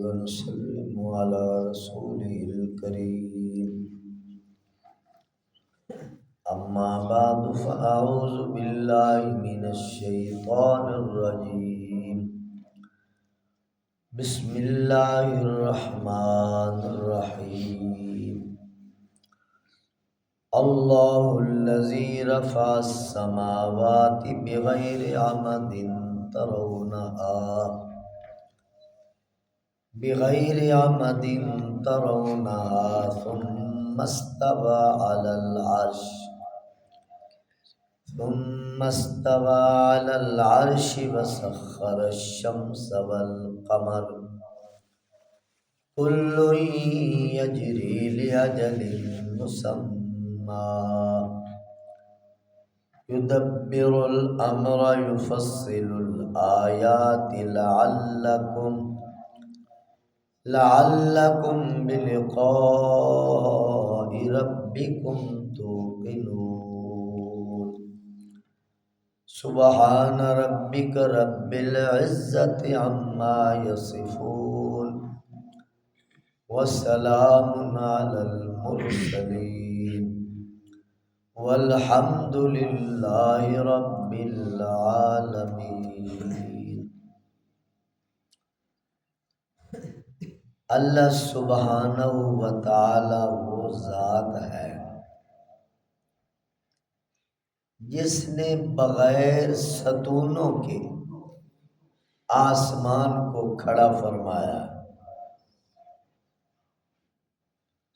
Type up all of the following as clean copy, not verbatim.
ونسلم على رسوله الكريم أما بعد فأعوذ بالله من الشيطان الرجيم بسم الله الرحمن الرحيم الله الذي رفع السماوات بغير عمد ترونها ثم استوى على العرش وسخر الشمس والقمر كل يجري لأجل مسمى يدبر الأمر يفصل الآيات لعلكم بلقاء ربكم توقنون سبحان ربك رب العزة عما يصفون وسلام على المرسلين والحمد لله رب العالمين۔ اللہ سبحانہ و تعالی وہ ذات ہے جس نے بغیر ستونوں کے آسمان کو کھڑا فرمایا،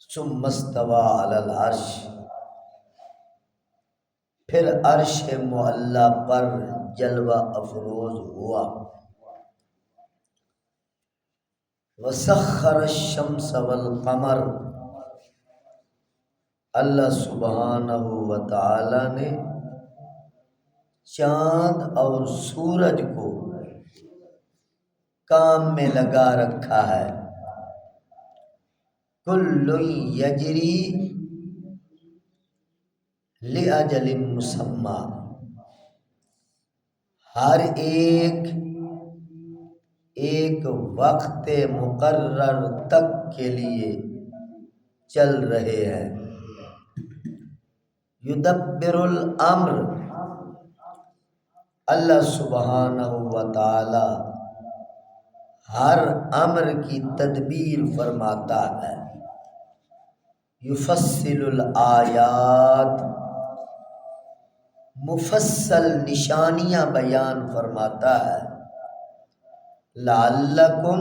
ثم استوى علی العرش، پھر عرش معلی پر جلوہ افروز ہوا، وسخر الشمس والقمر، اللہ سبحانہ و تعالی نے چاند اور سورج کو کام میں لگا رکھا ہے، کل یجری لأجل مسمى، ہر ایک وقت مقرر تک کے لیے چل رہے ہیں۔ یدبر الامر، اللہ سبحانہ و تعالی ہر امر کی تدبیر فرماتا ہے۔ یفصل الآیات، مفصل نشانیاں بیان فرماتا ہے، لعلکم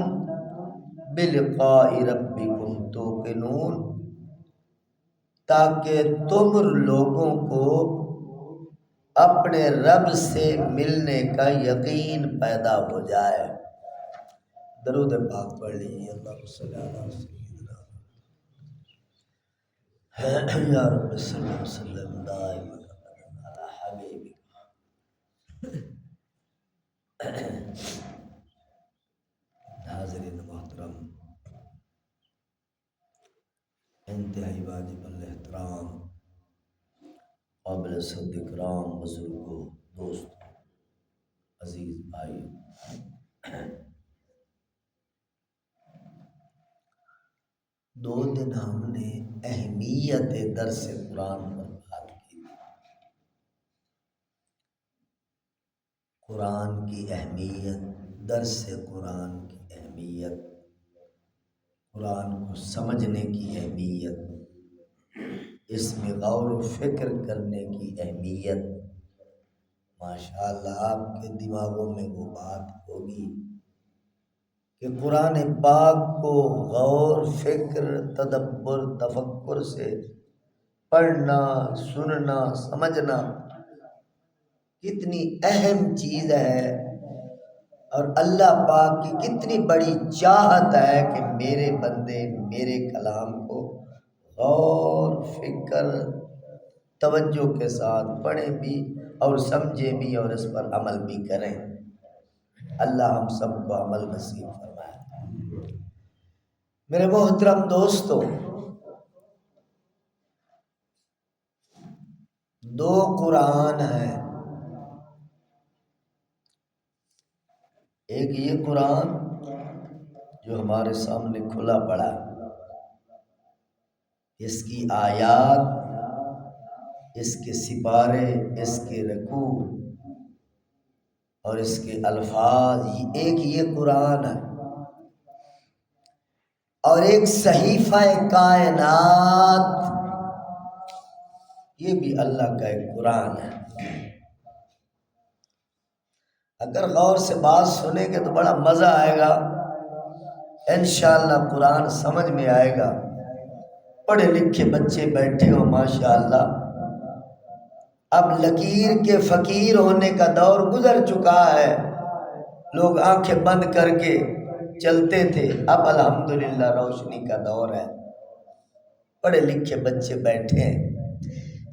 بلقاء ربکم توقنون، تاکہ تم لوگوں کو اپنے رب سے ملنے کا یقین پیدا ہو جائے۔ درود پاک پڑھ لیجیے، اللہم صلی علی سیدنا یا رب صلی وسلم دائما علی حبیبک۔ حاضرین محترم، انتہائی واجب الاحترام قابل صد اکرام بزرگوں، دوستوں، عزیز بھائی، دو دن ہم نے اہمیت درس قرآن پر بات کی۔ قرآن کی اہمیت، درس قرآن کی اہمیت، قرآن کو سمجھنے کی اہمیت، اس میں غور و فکر کرنے کی اہمیت۔ ماشاءاللہ آپ کے دماغوں میں وہ بات ہوگی کہ قرآن پاک کو غور فکر تدبر تفکر سے پڑھنا، سننا، سمجھنا کتنی اہم چیز ہے، اور اللہ پاک کی کتنی بڑی چاہت ہے کہ میرے بندے میرے کلام کو غور فکر توجہ کے ساتھ پڑھیں بھی اور سمجھیں بھی اور اس پر عمل بھی کریں۔ اللہ ہم سب کو عمل نصیب فرمائے۔ میرے محترم دوستو، دو قرآن ہیں، ایک یہ قرآن جو ہمارے سامنے کھلا پڑا، اس کی آیات، اس کے سپارے، اس کے رکوع اور اس کے الفاظ، یہ قرآن ہے، اور ایک صحیفہ کائنات، یہ بھی اللہ کا ایک قرآن ہے۔ اگر غور سے بات سنیں گے تو بڑا مزہ آئے گا، انشاءاللہ قرآن سمجھ میں آئے گا۔ پڑھے لکھے بچے بیٹھے ہو ماشاءاللہ، اب لکیر کے فقیر ہونے کا دور گزر چکا ہے، لوگ آنکھیں بند کر کے چلتے تھے، اب الحمدللہ روشنی کا دور ہے، پڑھے لکھے بچے بیٹھے ہیں۔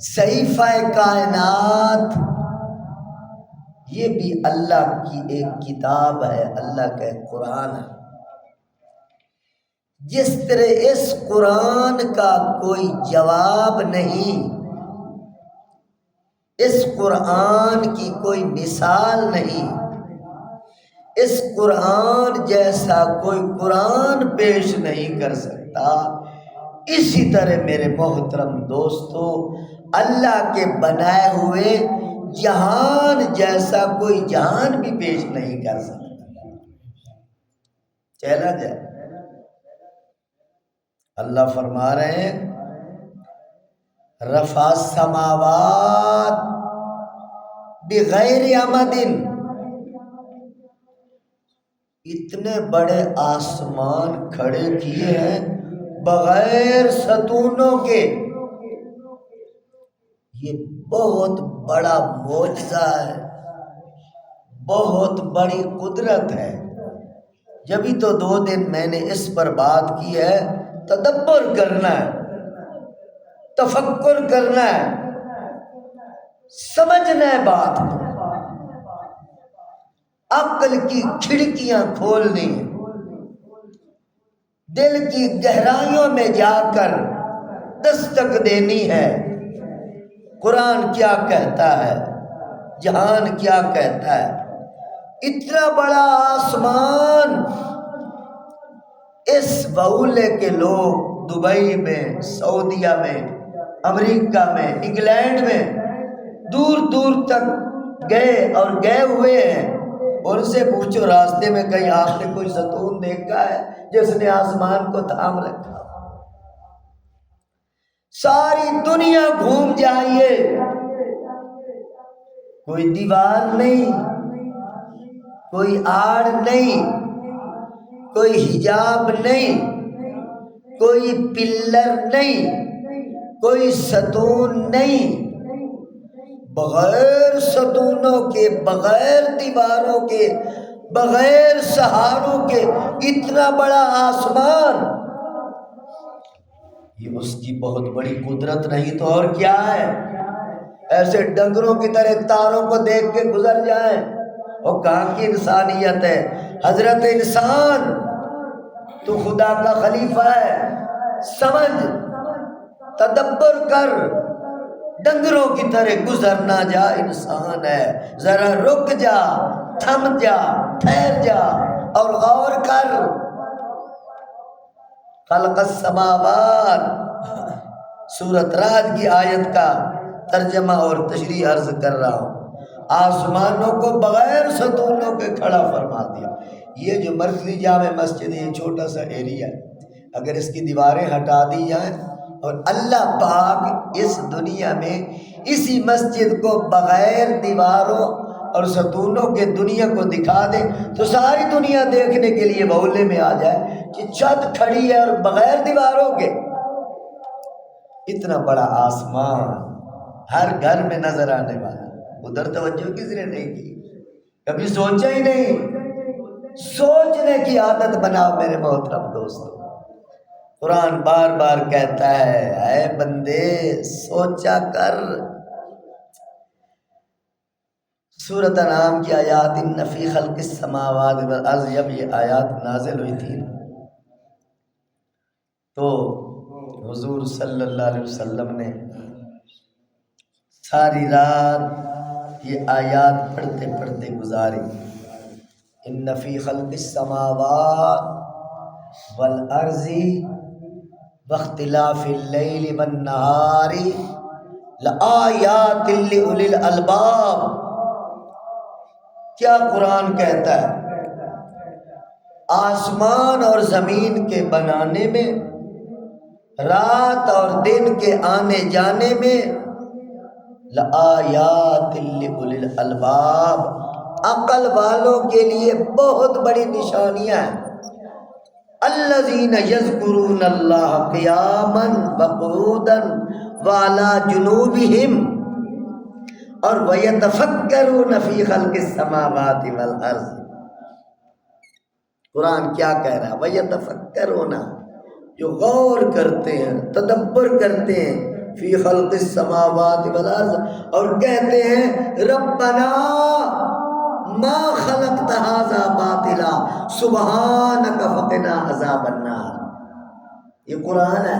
صحیفہ کائنات یہ بھی اللہ کی ایک کتاب ہے، اللہ کا ایک قرآن ہے۔ جس طرح اس قرآن کا کوئی جواب نہیں، اس قرآن کی کوئی مثال نہیں، اس قرآن جیسا کوئی قرآن پیش نہیں کر سکتا، اسی طرح میرے محترم دوستو، اللہ کے بنائے ہوئے جہان جیسا کوئی جہان بھی پیش نہیں کر سکتا۔ چلا جائے، اللہ فرما رہے ہیں رفع السماوات بغیر عمد، اتنے بڑے آسمان کھڑے کیے ہیں بغیر ستونوں کے، یہ بہت بڑا معجزہ ہے، بہت بڑی قدرت ہے۔ جبھی تو 2 دن میں نے اس پر بات کی ہے، تدبر کرنا ہے، تفکر کرنا ہے، سمجھنا ہے بات کو، عقل کی کھڑکیاں کھولنی، دل کی گہرائیوں میں جا کر دستک دینی ہے۔ قرآن کیا کہتا ہے، جہان کیا کہتا ہے، اتنا بڑا آسمان، اس بولے کے لوگ دبئی میں، سعودیہ میں، امریکہ میں، انگلینڈ میں دور دور تک گئے اور گئے ہوئے ہیں، ان سے پوچھو راستے میں کہیں آپ نے کوئی ستون دیکھا ہے جس نے آسمان کو تھام رکھا؟ ساری دنیا گھوم جائیے، کوئی دیوار نہیں، کوئی آڑ نہیں، کوئی حجاب نہیں، کوئی پلر نہیں، کوئی ستون نہیں، بغیر ستونوں کے، بغیر دیواروں کے، بغیر سہاروں کے اتنا بڑا آسمان، یہ اس کی بہت بڑی قدرت نہیں تو اور کیا ہے؟ ایسے ڈنگروں کی طرح تاروں کو دیکھ کے گزر جائیں، اور کہاں کی انسانیت ہے؟ حضرت انسان تو خدا کا خلیفہ ہے، سمجھ، تدبر کر، ڈنگروں کی طرح گزر نہ جا، انسان ہے، ذرا رک جا، تھم جا، ٹھہر جا اور غور کر۔ خلق السماوات، سورۃ رعد کی آیت کا ترجمہ اور تشریح عرض کر رہا ہوں، آسمانوں کو بغیر ستونوں کے کھڑا فرما دیا۔ یہ جو مرکزی جامع مسجد ہے، یہ چھوٹا سا ایریا ہے، اگر اس کی دیواریں ہٹا دی جائیں اور اللہ پاک اس دنیا میں اسی مسجد کو بغیر دیواروں اور ستونوں کے دنیا کو دکھا دے تو ساری دنیا دیکھنے کے لیے بولے میں آ جائے کہ چھت کھڑی ہے اور بغیر دیواروں کے۔ اتنا بڑا آسمان ہر گھر میں نظر آنے والا، ادھر توجہ کس نے نہیں کی؟ کبھی سوچا ہی نہیں؟ سوچنے کی عادت بناؤ میرے محترم دوستو۔ قرآن بار بار کہتا ہے اے بندے سوچا کر۔ سورۃ انعام کی آیات ان فی خلق السماوات والارض، جب یہ آیات نازل ہوئی تھی تو حضور صلی اللہ علیہ وسلم نے ساری رات یہ آیات پڑھتے پڑھتے گزاری۔ ان فی خلق السماوات والارض واختلاف اللیل والنہار لآیات لأولی الالباب. کیا قرآن کہتا ہے؟ آسمان اور زمین کے بنانے میں، رات اور دن کے آنے جانے میں، لآیات لأولی الالباب، عقل والوں کے لیے بہت بڑی نشانیاں ہیں. الذین یذکرون اللہ قیاما وقعودا وعلی جنوبہم اور ویتفکرون فی خلق السماوات والارض. قرآن کیا کہہ رہا ہے؟ ویتفکرون، جو غور کرتے ہیں، تدبر کرتے ہیں، فی خلق السماوات والارض، اور کہتے ہیں ربنا ما خلقت ھذا باطلا سبحانک فقنا عذاب النار. یہ قرآن ہے.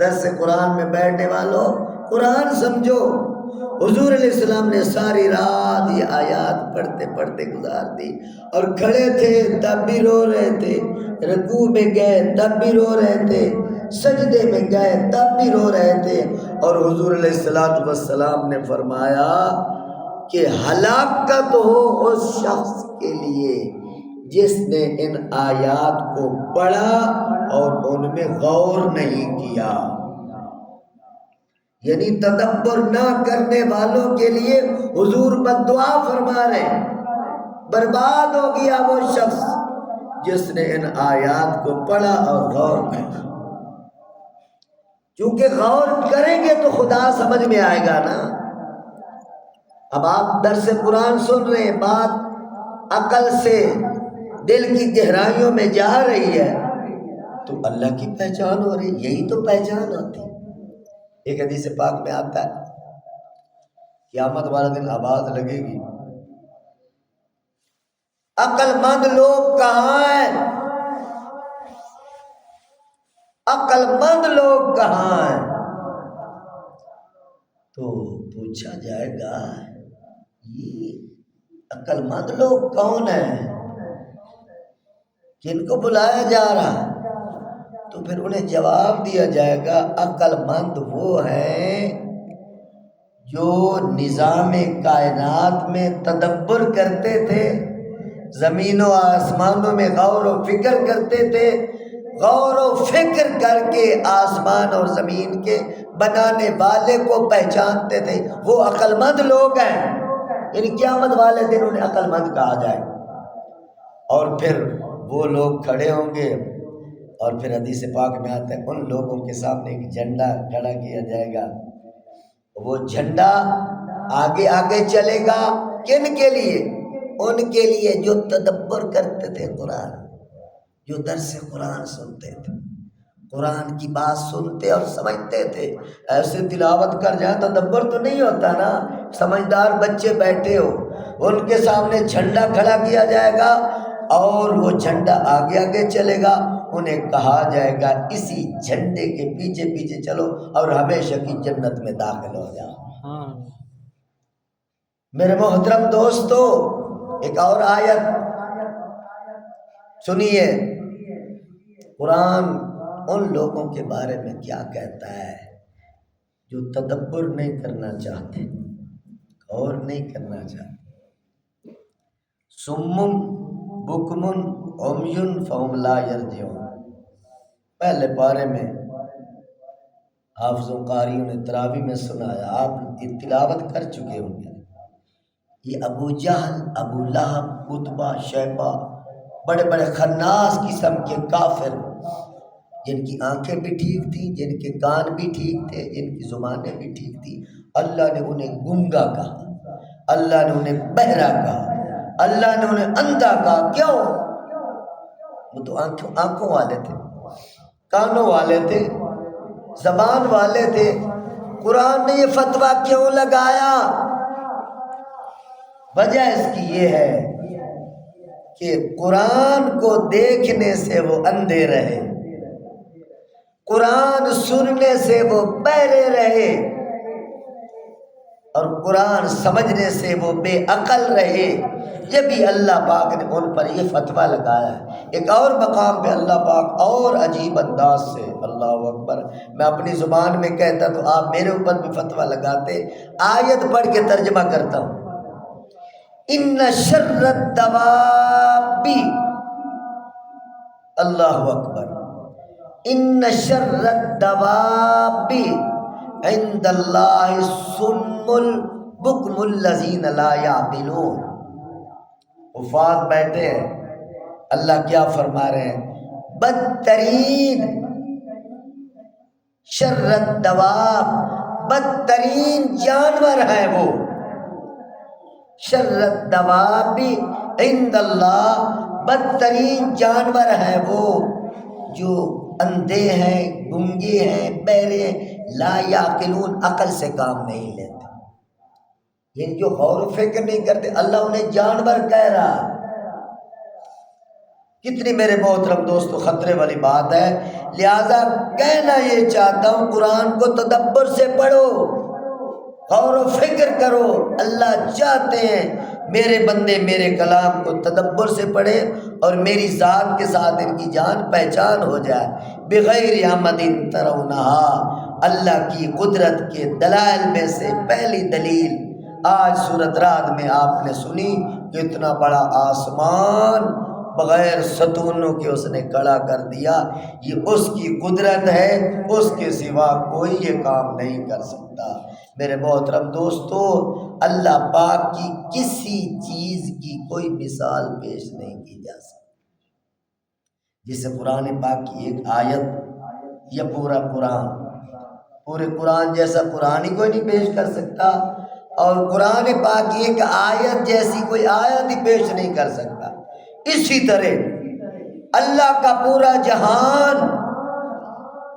درس قرآن میں بیٹھنے والوں قرآن سمجھو. حضور علیہ السلام نے ساری رات یہ آیات پڑھتے پڑھتے گزار دی، اور کھڑے تھے تب بھی رو رہے تھے، رکوع میں گئے تب بھی رو رہے تھے، سجدے میں گئے تب بھی رو رہے تھے. اور حضور علیہ السلام نے فرمایا کہ ہلاکت ہو اس شخص کے لیے جس نے ان آیات کو پڑھا اور ان میں غور نہیں کیا. یعنی تدبر نہ کرنے والوں کے لیے حضور بد دعا فرما رہے ہیں، برباد ہو گیا وہ شخص جس نے ان آیات کو پڑھا اور غور کیا. کیونکہ غور کریں گے تو خدا سمجھ میں آئے گا نا. اب آپ درس قرآن سن رہے ہیں، بات عقل سے دل کی گہرائیوں میں جا رہی ہے تو اللہ کی پہچان ہو رہی. یہی تو پہچان ہوتی. ایک حدیث پاک میں آتا ہے قیامت والا دن آواز لگے گی، عقل مند لوگ کہاں ہیں؟ عقل مند لوگ کہاں ہیں؟ تو پوچھا جائے گا یہ عقل مند لوگ کون ہیں، کن کو بلایا جا رہا ہے؟ تو پھر انہیں جواب دیا جائے گا عقل مند وہ ہیں جو نظام کائنات میں تدبر کرتے تھے، زمین و آسمانوں میں غور و فکر کرتے تھے، غور و فکر کر کے آسمان اور زمین کے بنانے والے کو پہچانتے تھے. وہ عقل مند لوگ ہیں. یعنی قیامت والے دن انہیں عقل مند کہا جائے. اور پھر وہ لوگ کھڑے ہوں گے، اور پھر حدیث پاک میں آتا ہے ان لوگوں کے سامنے ایک جھنڈا کھڑا کیا جائے گا. وہ جھنڈا آگے آگے چلے گا. کن کے لیے؟ ان کے لیے جو تدبر کرتے تھے قرآن، جو درس قرآن سنتے تھے، قرآن کی بات سنتے اور سمجھتے تھے. ایسے تلاوت کر جائیں تدبر تو نہیں ہوتا نا. سمجھدار بچے بیٹھے ہو، ان کے سامنے جھنڈا کھڑا کیا جائے گا اور وہ جھنڈا آگے آگے چلے گا. انہیں کہا جائے گا اسی جھنڈے کے پیچھے پیچھے چلو اور ہمیشہ کی جنت میں داخل ہو جاؤ. میرے محترم دوستو، ایک اور آیت سنیے. قرآن ان لوگوں کے بارے میں کیا کہتا ہے جو تدبر نہیں کرنا چاہتے، غور نہیں کرنا چاہتے. سمن بکمن عمیٌ فہم لا یرجعون. پہلے پارے میں حافظ و قاریوں نے تراویح میں سنایا، آپ تلاوت کر چکے ہوں گے. یہ ابو جہل، ابو لہب، عتبہ، شیبہ، بڑے بڑے خناس قسم کے کافر، جن کی آنکھیں بھی ٹھیک تھیں، جن کے کان بھی ٹھیک تھے، جن کی زبانیں بھی ٹھیک تھیں. اللہ نے انہیں گنگا کہا، اللہ نے انہیں بہرا کہا، اللہ نے انہیں اندھا کہا. کیوں؟ وہ تو آنکھوں والے تھے، کانوں والے تھے، زبان والے تھے. قرآن نے یہ فتویٰ کیوں لگایا؟ وجہ اس کی یہ ہے کہ قرآن کو دیکھنے سے وہ اندھے رہے، قرآن سننے سے وہ بہرے رہے. اور قرآن سمجھنے سے وہ بے عقل رہے، یہ بھی اللہ پاک نے ان پر یہ فتویٰ لگایا ہے۔ ایک اور مقام پہ اللہ پاک اور عجیب انداز سے، اللہ اکبر، میں اپنی زبان میں کہتا تو آپ میرے اوپر بھی فتویٰ لگاتے، آیت پڑھ کے ترجمہ کرتا ہوں۔ ان شر الدواب، اللہ اکبر، ان شر الدواب عند اللہ الصم البکم الذین لا یعقلون۔ حفاظ بیٹھے ہیں، اللہ کیا فرما رہے ہیں؟ بدترین، شر الدواب، بدترین جانور ہے وہ، شر الدواب عند اللہ، بدترین جانور ہے وہ جو اندھے ہیں، گنگے ہیں، بہرے ہیں، لا یعقلون، عقل سے کام نہیں لیتے، یعنی جو غور و فکر نہیں کرتے، اللہ انہیں جانور کہہ رہا۔ کتنی میرے محترم دوستو خطرے والی بات ہے، لہذا کہنا یہ چاہتا ہوں قرآن کو تدبر سے پڑھو، غور و فکر کرو۔ اللہ چاہتے ہیں میرے بندے میرے کلام کو تدبر سے پڑھے اور میری ذات کے ساتھ ان کی جان پہچان ہو جائے۔ بغیر عمد ترونہا، اللہ کی قدرت کے دلائل میں سے پہلی دلیل آج سورۃ رعد میں آپ نے سنی کہ اتنا بڑا آسمان بغیر ستونوں کے اس نے کھڑا کر دیا، یہ اس کی قدرت ہے، اس کے سوا کوئی یہ کام نہیں کر سکتا۔ میرے محترم دوستو، اللہ پاک کی کسی چیز کی کوئی مثال پیش نہیں کی جا سکتی، جسے قرآن پاک کی ایک آیت یا پورا قرآن، پورے قرآن جیسا قرآن ہی کوئی نہیں پیش کر سکتا، اور قرآن پاک کی ایک آیت جیسی کوئی آیت ہی پیش نہیں کر سکتا۔ اسی طرح اللہ کا پورا جہان،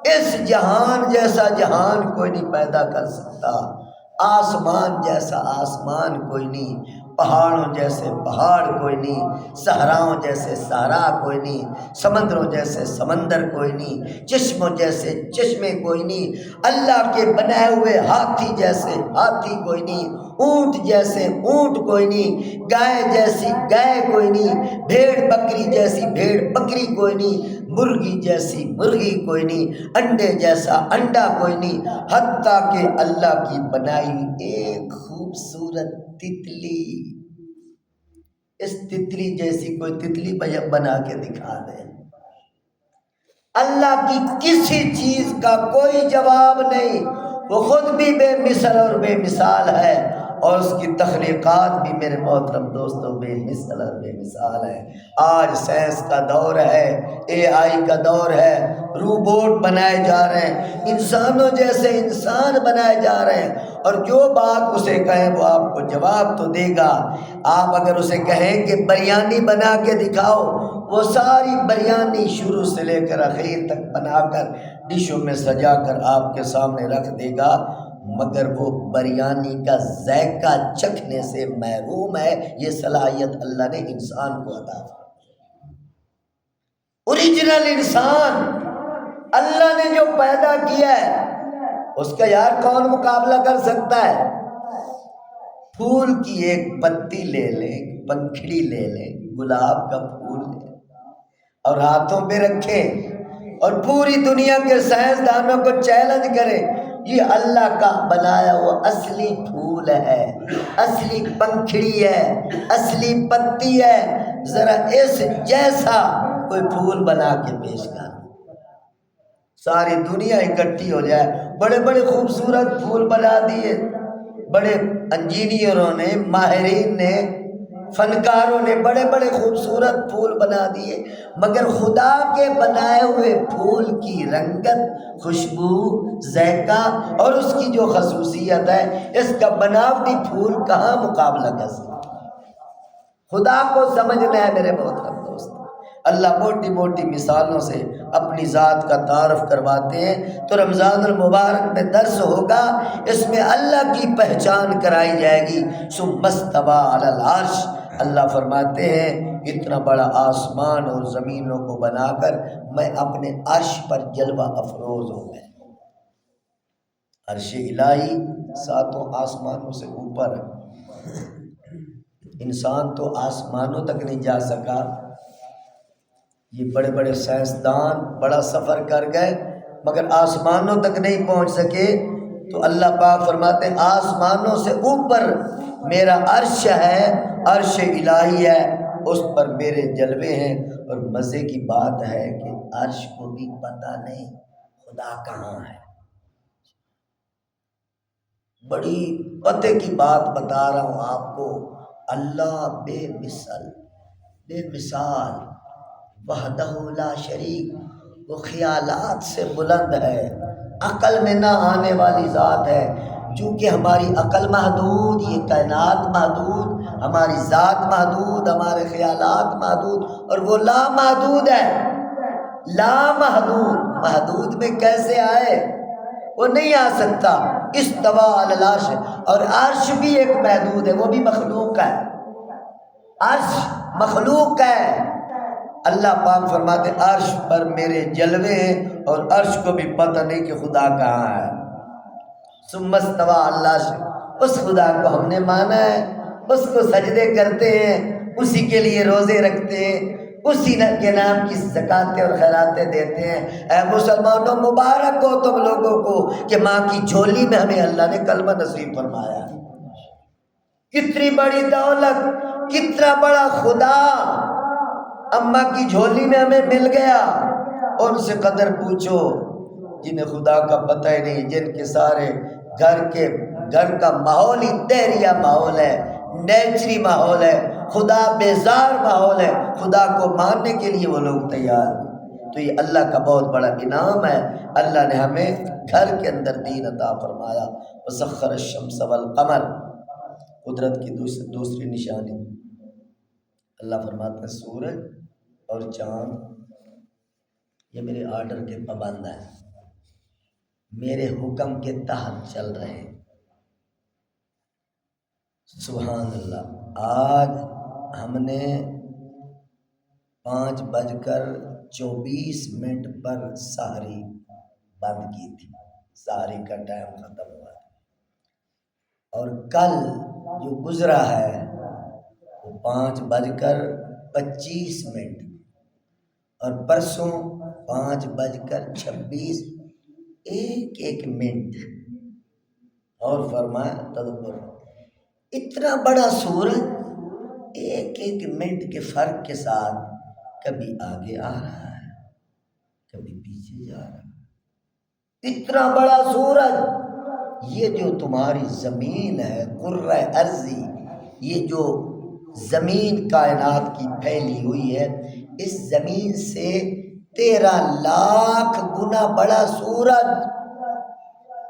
اس جہان جیسا جہان کوئی نہیں پیدا کر سکتا، آسمان جیسا آسمان کوئی نہیں، پہاڑوں جیسے پہاڑ کوئی نہیں، صحراؤں جیسے صحرا کوئی نہیں، سمندروں جیسے سمندر کوئی نہیں، چشموں جیسے چشمے کوئی نہیں، اللہ کے بنائے ہوئے ہاتھی جیسے ہاتھی کوئی نہیں، اونٹ جیسے اونٹ کوئی نہیں، گائے جیسی گائے کوئی نہیں، بھیڑ بکری جیسی بھیڑ بکری کوئی نہیں، مرغی جیسی مرغی کوئی نہیں، انڈے جیسا انڈا کوئی نہیں، حتیٰ کہ اللہ کی بنائی ایک خوبصورت تتلی، اس تتلی جیسی کوئی تتلی بنا کے دکھا دے۔ اللہ کی کسی چیز کا کوئی جواب نہیں، وہ خود بھی بے مثل اور بے مثال ہے، اور اس کی تخلیقات بھی میرے محترم دوستوں بے مثل اور بے مثال ہے۔ آج سائنس کا دور ہے، اے آئی کا دور ہے، روبوٹ بنائے جا رہے ہیں، انسانوں جیسے انسان بنائے جا رہے ہیں، اور جو بات اسے کہیں وہ آپ کو جواب تو دے گا۔ آپ اگر اسے کہیں کہ بریانی بنا کے دکھاؤ، وہ ساری بریانی شروع سے لے کر آخر تک بنا کر ڈشوں میں سجا کر آپ کے سامنے رکھ دے گا، مگر وہ بریانی کا ذائقہ چکھنے سے محروم ہے۔ یہ صلاحیت اللہ نے انسان کو عطا کی، اوریجنل انسان اللہ نے جو پیدا کیا ہے، اس کا یار کون مقابلہ کر سکتا ہے؟ پھول کی ایک پتی لے لیں، پنکھڑی لے لیں، گلاب کا پھول لے اور ہاتھوں پہ رکھیں اور پوری دنیا کے سائنسدانوں کو چیلنج کریں، یہ اللہ کا بنایا ہوا اصلی پھول ہے، اصلی پنکھڑی ہے، اصلی پتی ہے، ذرا اس جیسا کوئی پھول بنا کے پیش کر، ساری دنیا اکٹھی ہو جائے۔ بڑے بڑے خوبصورت پھول بنا دیے، بڑے انجینئروں نے، ماہرین نے، فنکاروں نے بڑے بڑے خوبصورت پھول بنا دیے، مگر خدا کے بنائے ہوئے پھول کی رنگت، خوشبو، ذائقہ اور اس کی جو خصوصیت ہے، اس کا بناوٹی پھول کہاں مقابلہ کر سکتا؟ خدا کو سمجھنا ہے میرے محترم دوست۔ اللہ موٹی موٹی مثالوں سے اپنی ذات کا تعارف کرواتے ہیں، تو رمضان المبارک میں درس ہوگا، اس میں اللہ کی پہچان کرائی جائے گی۔ ثم استویٰ علی العرش، اللہ فرماتے ہیں اتنا بڑا آسمان اور زمینوں کو بنا کر میں اپنے عرش پر جلوہ افروز ہو گیا۔ عرش الہی ساتوں آسمانوں سے اوپر ہے۔ انسان تو آسمانوں تک نہیں جا سکا، یہ بڑے بڑے سائنسدان بڑا سفر کر گئے مگر آسمانوں تک نہیں پہنچ سکے، تو اللہ پاک فرماتے ہیں آسمانوں سے اوپر میرا عرش ہے، عرش الہی ہے، اس پر میرے جلوے ہیں۔ اور مزے کی بات ہے کہ عرش کو بھی پتہ نہیں خدا کہاں ہے۔ بڑی پتے کی بات بتا رہا ہوں آپ کو، اللہ بے مثل بے مثال وحدہ لا شریک، وہ خیالات سے بلند ہے، عقل میں نہ آنے والی ذات ہے۔ چونکہ ہماری عقل محدود، یہ کائنات محدود، ہماری ذات محدود، ہمارے خیالات محدود، اور وہ لامحدود ہے۔ لامحدود محدود میں کیسے آئے؟ وہ نہیں آ سکتا۔ استویٰ علی العرش، اور عرش بھی ایک محدود ہے، وہ بھی مخلوق ہے۔ عرش مخلوق ہے۔ اللہ پاک فرماتے عرش پر میرے جلوے ہیں، اور عرش کو بھی پتہ نہیں کہ خدا کہاں ہے۔ ثم استویٰ علی العرش، اس خدا کو ہم نے مانا ہے، اس کو سجدے کرتے ہیں، اسی کے لیے روزے رکھتے ہیں، اسی کے نام کی زکاتیں اور خیراتیں دیتے ہیں۔ اے مسلمانوں مبارک ہو تم لوگوں کو کہ ماں کی جھولی میں ہمیں اللہ نے کلمہ نصیب فرمایا۔ کتنی بڑی دولت، کتنا بڑا خدا اماں کی جھولی میں ہمیں مل گیا۔ ان سے قدر پوچھو جنہیں خدا کا پتہ ہی نہیں، جن کے سارے گھر کا ماحول ہی تیریا ماحول ہے، نیچری ماحول ہے، خدا بیزار ماحول ہے، خدا کو ماننے کے لیے وہ لوگ تیار ہیں۔ تو یہ اللہ کا بہت بڑا انعام ہے، اللہ نے ہمیں گھر کے اندر دین عطا فرمایا۔ وسخر الشمس والقمر، قدرت کی دوسری نشانی اللہ فرماتے ہیں سورج اور چاند یہ میرے آرڈر کے پابند ہیں، میرے حکم کے تحت چل رہے ہیں۔ سبحان اللہ۔ آج ہم نے 5:24 پر سحری بند کی تھی، سحری کا ٹائم ختم ہوا تھا، اور کل جو گزرا ہے وہ 5:25 اور پرسوں 5:26 ایک منٹ اور فرمایا تدبر۔ اتنا بڑا سورج ایک منٹ کے فرق کے ساتھ کبھی آگے آ رہا ہے، کبھی پیچھے جا رہا ہے۔ اتنا بڑا سورج، یہ جو تمہاری زمین ہے کرۂ ارضی، یہ جو زمین کائنات کی پھیلی ہوئی ہے، اس زمین سے 13 لاکھ گنا بڑا سورج،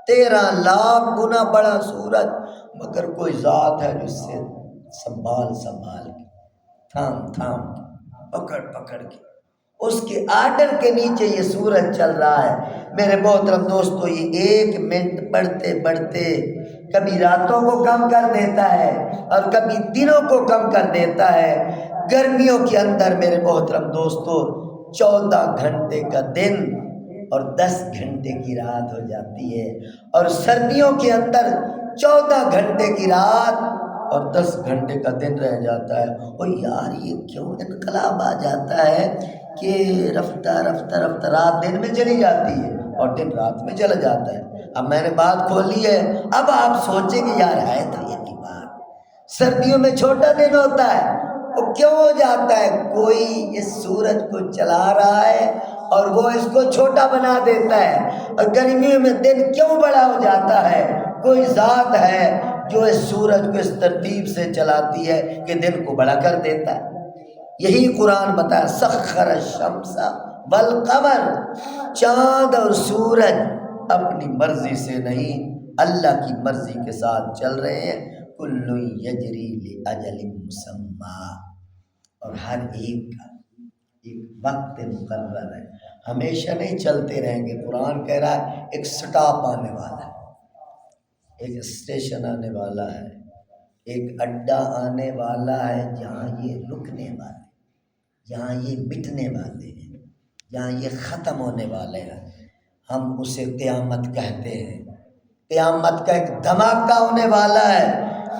13 لاکھ گنا بڑا سورج، مگر کوئی ذات ہے جو اس سے سنبھال کے تھام کے پکڑ کے اس کے آرڈر کے نیچے یہ سورج چل رہا ہے۔ میرے محترم دوستو، یہ 1 منٹ بڑھتے کبھی راتوں کو کم کر دیتا ہے اور کبھی دنوں کو کم کر دیتا ہے۔ گرمیوں کے اندر میرے محترم دوستو 14 گھنٹے کا دن اور 10 گھنٹے کی رات ہو جاتی ہے، اور سردیوں کے اندر 14 گھنٹے کی رات اور 10 گھنٹے کا دن رہ جاتا ہے۔ اور یار یہ کیوں انقلاب آ جاتا ہے کہ رفتہ رات دن میں چلی جاتی ہے اور دن رات میں چلا جاتا ہے۔ اب میں نے بات کھولی ہے، اب آپ سوچیں گے یار ہے تو یہ کی بات، سردیوں میں چھوٹا دن ہوتا ہے، وہ کیوں ہو جاتا ہے؟ کوئی اس سورج کو چلا رہا ہے اور وہ اس کو چھوٹا بنا دیتا ہے۔ اور گرمیوں میں دن کیوں بڑا ہو جاتا ہے؟ کوئی ذات ہے جو اس سورج کو اس ترتیب سے چلاتی ہے کہ دن کو بڑا کر دیتا ہے۔ یہی قرآن بتایا سخر الشمس والقمر، چاند اور سورج اپنی مرضی سے نہیں، اللہ کی مرضی کے ساتھ چل رہے ہیں۔ کل یجری لاجل مسمی، اور ہر ایک کا ایک وقت مقرر ہے، ہمیشہ نہیں چلتے رہیں گے۔ قرآن کہہ رہا ہے ایک سٹاپ آنے والا ہے، ایک اسٹیشن آنے والا ہے، ایک اڈا آنے والا ہے جہاں یہ رکنے والے، جہاں یہ مٹنے والے ہیں، جہاں یہ ختم ہونے والے ہیں۔ ہم اسے قیامت کہتے ہیں۔ قیامت کا ایک دھماکہ ہونے والا ہے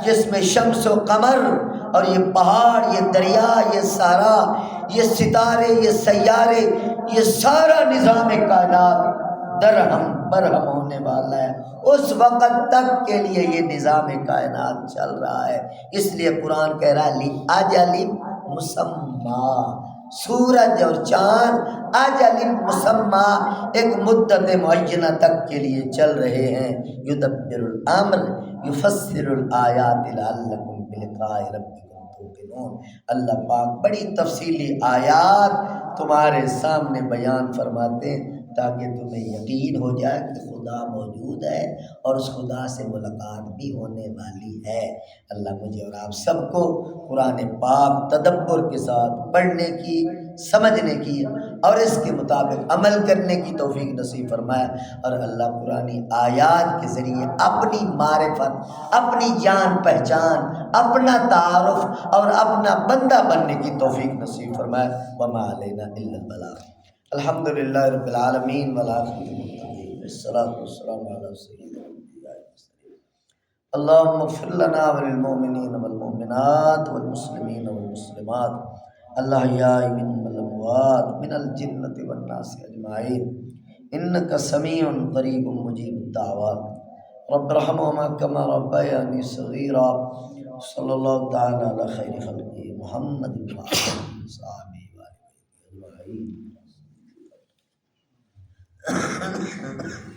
جس میں شمس و قمر اور یہ پہاڑ، یہ دریا، یہ صحرا، یہ ستارے، یہ سیارے، یہ سارا نظام کائنات درہم برہم ہونے والا ہے۔ اس وقت تک کے لیے یہ نظام کائنات چل رہا ہے۔ اس لیے قرآن کہہ رہا ہے اجل مسمى، سورج اور چاند اجل مسمى ایک مدت معینہ تک کے لیے چل رہے ہیں۔ یدبر الامر یفصل الآیات لعلکم بلقاء ربکم توقنون۔ اللہ پاک بڑی تفصیلی آیات تمہارے سامنے بیان فرماتے ہیں تاکہ تمہیں یقین ہو جائے کہ خدا موجود ہے اور اس خدا سے ملاقات بھی ہونے والی ہے۔ اللہ مجھے اور آپ سب کو قرآن پاک تدبر کے ساتھ پڑھنے کی، سمجھنے کی اور اس کے مطابق عمل کرنے کی توفیق نصیب فرمائے، اور اللہ قرآن آیات کے ذریعے اپنی معرفت، اپنی جان پہچان، اپنا تعارف اور اپنا بندہ بننے کی توفیق نصیب فرمائے۔ وما علینا الا البلاغ۔ الحمد للہ رب العالمین والعاقبۃ للمتقین والصلاۃ والسلام علی سیدنا الانبیاء والمرسلین۔ اللهم اغفر لنا وللمؤمنین والمؤمنات والمسلمین والمسلمات الاحیاء منهم والاموات من الجنة والناس اجمعین انک سمیع قریب مجیب الدعوات۔ رب ارحمهما كما ربياني صغيرا۔ صلی اللہ تعالی علی خیر خلقہ محمد وعلی آلہ وصحبہ اجمعین۔